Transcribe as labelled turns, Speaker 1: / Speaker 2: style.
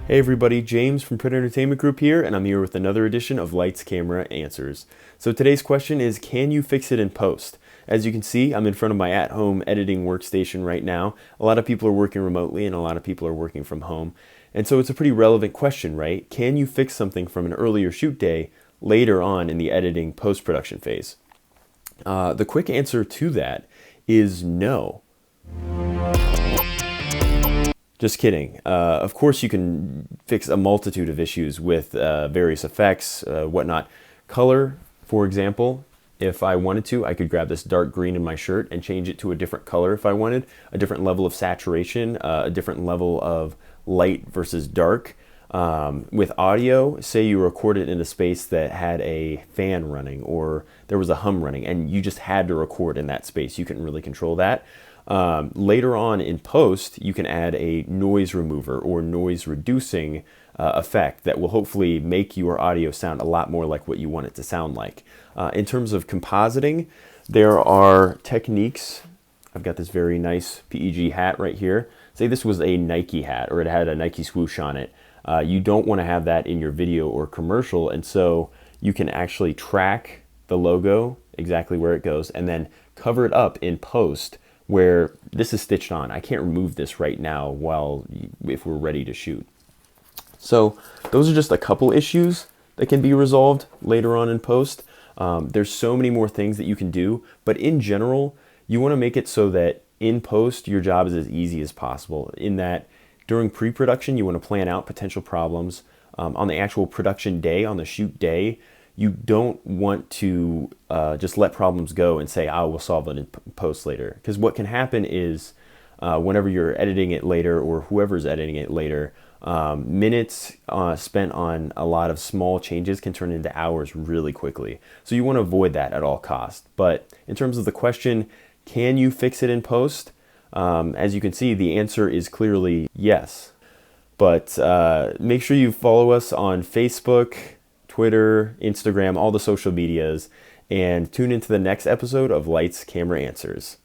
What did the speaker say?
Speaker 1: Hey everybody, James from Print Entertainment Group here, and I'm here with another edition of Lights Camera Answers. So today's question is, can you fix it in post? As you can see, I'm in front of my at-home editing workstation right now. A lot of people are working remotely and a lot of people are working from home. And so it's a pretty relevant question, right? Can you fix something from an earlier shoot day later on in the editing post-production phase? The quick answer to that is no. Just kidding. Of course, you can fix a multitude of issues with various effects, whatnot. Color, for example, if I wanted to, I could grab this dark green in my shirt and change it to a different color if I wanted, a different level of saturation, a different level of light versus dark. With audio, say you recorded in a space that had a fan running or there was a hum running and you just had to record in that space, you couldn't really control that. Later on in post, you can add a noise remover or noise reducing effect that will hopefully make your audio sound a lot more like what you want it to sound like. In terms of compositing, there are techniques. I've got this very nice PEG hat right here. Say this was a Nike hat or it had a Nike swoosh on it. You don't want to have that in your video or commercial, and so you can actually track the logo exactly where it goes and then cover it up in post where this is stitched on. I can't remove this right now if we're ready to shoot. So those are just a couple issues that can be resolved later on in post. There's so many more things that you can do, but in general, you want to make it so that in post, your job is as easy as possible, in that during pre-production, you want to plan out potential problems. On the actual production day, on the shoot day, you don't want to just let problems go and say, we'll solve it in post later. Because what can happen is whenever you're editing it later or whoever's editing it later, minutes spent on a lot of small changes can turn into hours really quickly. So you want to avoid that at all costs. But in terms of the question, can you fix it in post? As you can see, the answer is clearly yes. But make sure you follow us on Facebook, Twitter, Instagram, all the social medias, and tune into the next episode of Lights, Camera Answers.